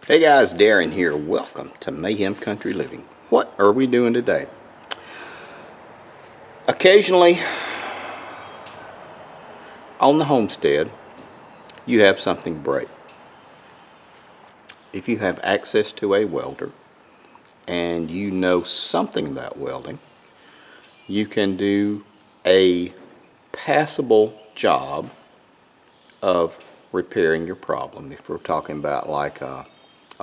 Hey guys, Darren here. Welcome to Mayhem Country Living. What are we doing today? Occasionally, on the homestead, you have something break. If you have access to a welder and you know something about welding, you can do a passable job of repairing your problem. If we're talking about like a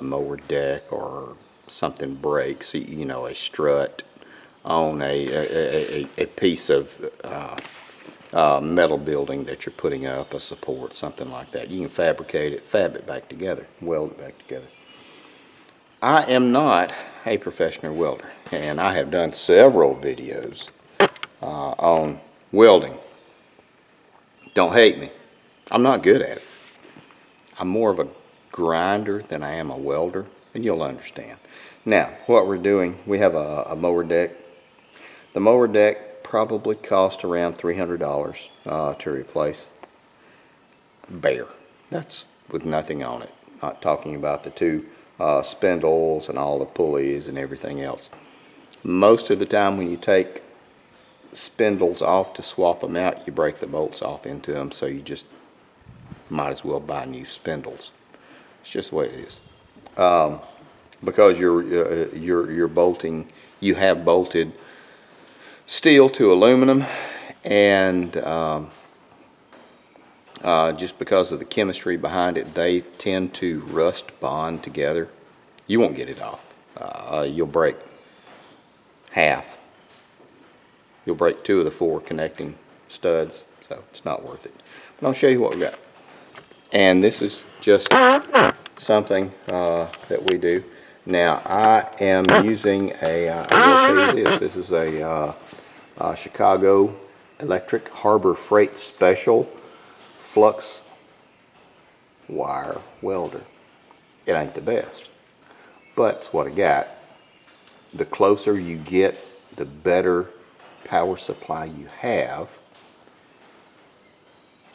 mower deck or something breaks, you know, a strut on a piece of metal building that you're putting up, a support, something like that. You can fabricate it, fab it back together, weld it back together. I am not a professional welder, and I have done several videos on welding. Don't hate me. I'm not good at it. I'm more of a grinder than I am a welder, and you'll understand. Now, what we're doing, we have a mower deck. The mower deck probably cost around $300 to replace. Bare. That's with nothing on it. Not talking about the two spindles and all the pulleys and everything else. Most of the time when you take spindles off to swap them out, you break the bolts off into them, so you just might as well buy new spindles. It's just the way it is. Because you're bolting, you have bolted steel to aluminum, and just because of the chemistry behind it, they tend to rust bond together. You won't get it off. You'll break half. You'll break 2 of the 4 connecting studs, so it's not worth it. But I'll show you what we got. And this is just something that we do. Now, I am using I will tell you this. This is a Chicago Electric Harbor Freight Special flux wire welder. It ain't the best, but it's what I got. The closer you get, the better power supply you have.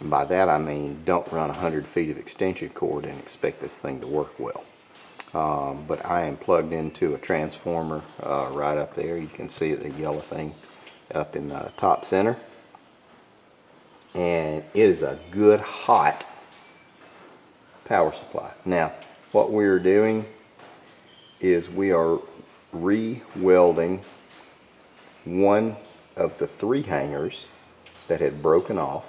And by that I mean don't run 100 feet of extension cord and expect this thing to work well. But I am plugged into a transformer right up there. You can see the yellow thing up in the top center. And it is a good hot power supply. Now, what we're doing is we are re-welding one of the 3 hangers that had broken off,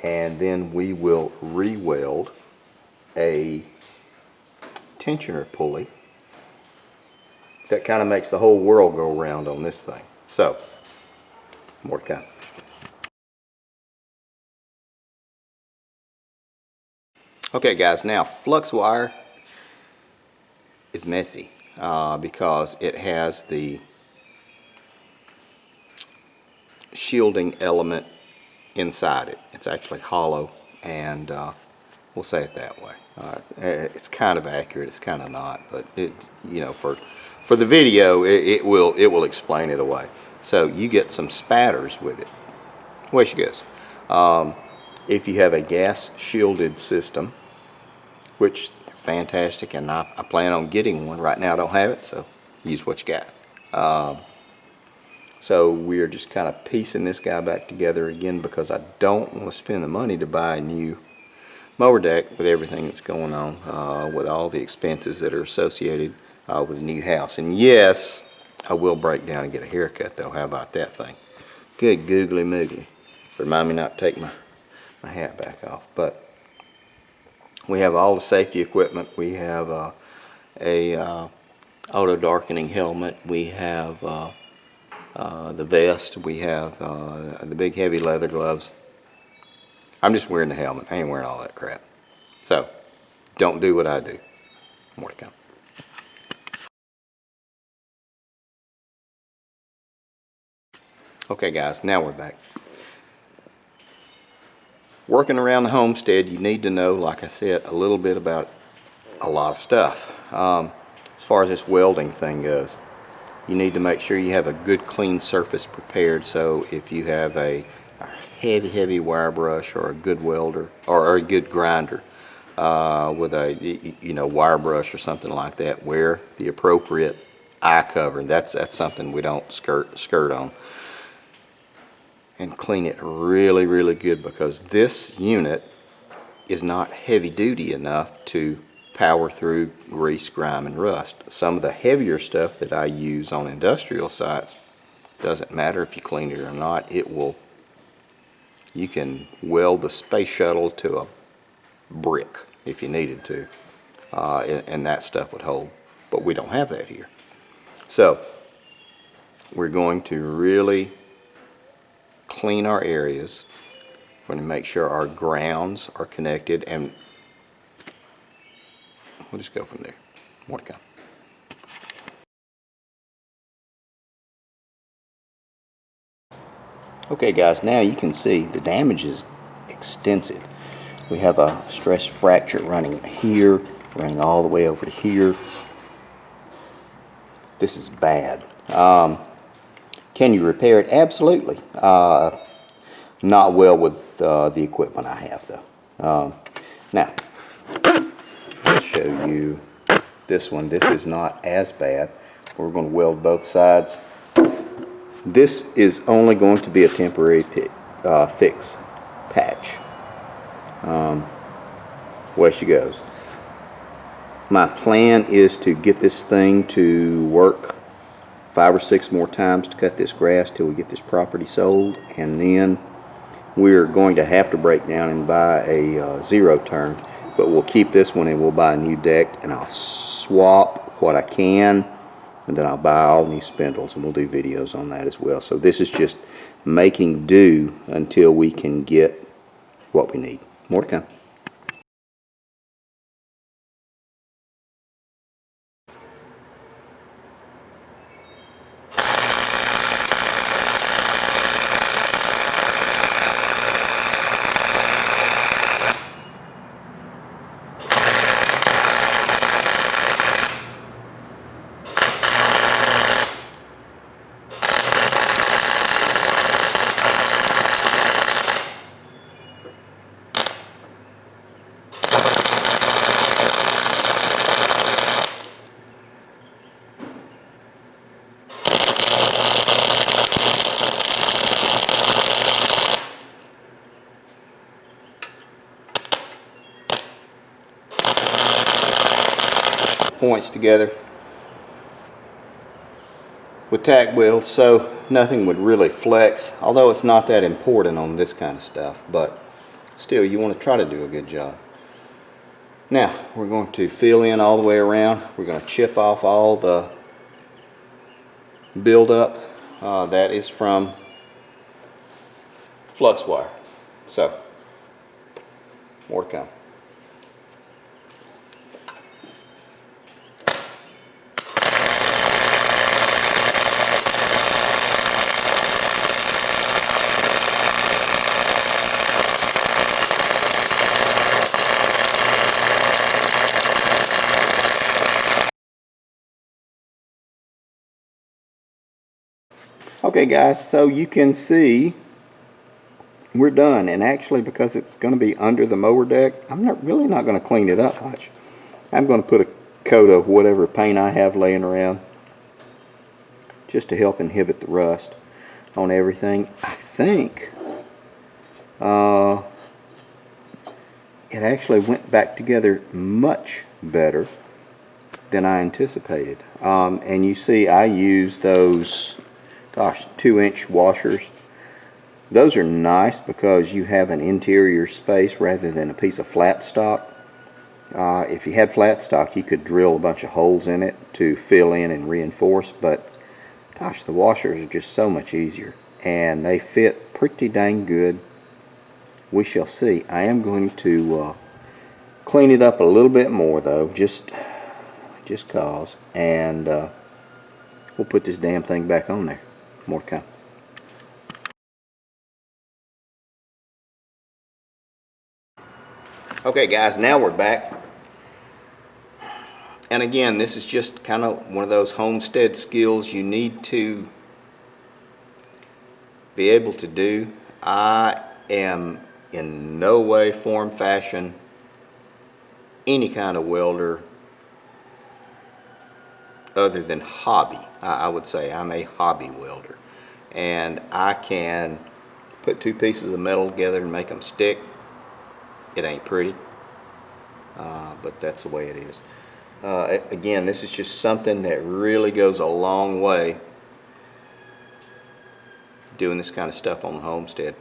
and then we will re-weld a tensioner pulley that kind of makes the whole world go around on this thing. So, more to come. Okay guys, now flux wire is messy because it has the shielding element inside it. It's actually hollow, and we'll say it that way. It's kind of accurate, it's kind of not, but it, you know, for the video it will explain it away. So you get some spatters with it. Away she goes. If you have a gas shielded system, which fantastic, and I plan on getting one. Right now I don't have it, so use what you got. So we're just kind of piecing this guy back together again because I don't want to spend the money to buy a new mower deck with everything that's going on, with all the expenses that are associated with a new house. And yes, I will break down and get a haircut though. How about that thing? Good googly moogly. Remind me not to take my hat back off. But we have all the safety equipment. We have a auto darkening helmet. We have the vest. We have the big heavy leather gloves. I'm just wearing the helmet. I ain't wearing all that crap. So, don't do what I do. More to come. Okay guys, now we're back. Working around the homestead, you need to know, like I said, a little bit about a lot of stuff. As far as this welding thing goes, you need to make sure you have a good clean surface prepared. So if you have a heavy wire brush or a good welder or a good grinder, with a wire brush or something like that. Wear the appropriate eye cover. That's something we don't skirt on. And clean it really, really good, because this unit is not heavy duty enough to power through grease, grime, and rust. Some of the heavier stuff that I use on industrial sites, doesn't matter if you clean it or not, you can weld the space shuttle to a brick if you needed to, and that stuff would hold, but we don't have that here. So we're going to really clean our areas. We're going to make sure our grounds are connected, and we'll just go from there. More to come. Okay guys, now you can see the damage is extensive. We have a stress fracture running here, running all the way over to here. This is bad. Can you repair it? Absolutely. Not well with the equipment I have though. Now, I'll show you this one. This is not as bad. We're going to weld both sides. This is only going to be a temporary fix patch. Way she goes. My plan is to get this thing to work 5 or 6 more times to cut this grass till we get this property sold, and then we're going to have to break down and buy a zero turn, but we'll keep this one and we'll buy a new deck, and I'll swap what I can, and then I'll buy all new spindles, and we'll do videos on that as well. So this is just making do until we can get what we need. More to come. Points together with tack welds, so nothing would really flex, although it's not that important on this kind of stuff, but still you want to try to do a good job. Now we're going to fill in all the way around. We're going to chip off all the buildup that is from flux wire. So more to come. Okay guys, so you can see we're done, and actually because it's going to be under the mower deck, I'm really not going to clean it up much. I'm going to put a coat of whatever paint I have laying around just to help inhibit the rust on everything. I think it actually went back together much better than I anticipated. And you see I use those 2-inch washers. Those are nice because you have an interior space rather than a piece of flat stock. If you had flat stock, you could drill a bunch of holes in it to fill in and reinforce, but gosh, the washers are just so much easier, and they fit pretty dang good. We shall see. I am going to clean it up a little bit more though, just cause, and we'll put this damn thing back on there. More to come. Okay guys, now we're back. And again, this is just kind of one of those homestead skills you need to be able to do. I am in no way, form, fashion any kind of welder other than hobby. I would say I'm a hobby welder, and I can put two pieces of metal together and make them stick. It ain't pretty, but that's the way it is. Again, this is just something that really goes a long way doing this kind of stuff on the homestead.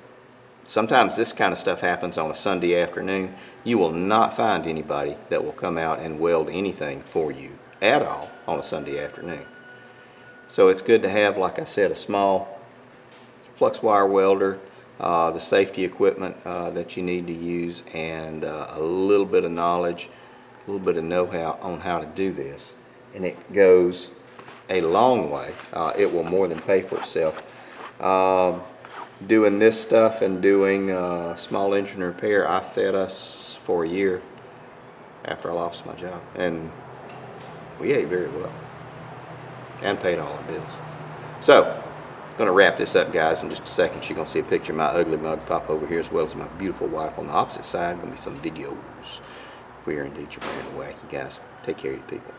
Sometimes this kind of stuff happens on a Sunday afternoon. You will not find anybody that will come out and weld anything for you at all on a Sunday afternoon. So it's good to have, like I said, a small flux wire welder, the safety equipment that you need to use, and a little bit of knowledge, a little bit of know-how on how to do this. And it goes a long way. It will more than pay for itself. Doing this stuff and doing small engine repair, I fed us for a year after I lost my job, and we ate very well and paid all our bills. So, I'm going to wrap this up, guys, in just a second. You're going to see a picture of my ugly mug pop over here, as well as my beautiful wife on the opposite side. Going to be some videos. If we are indeed your brand of wacky, guys. Take care of you people.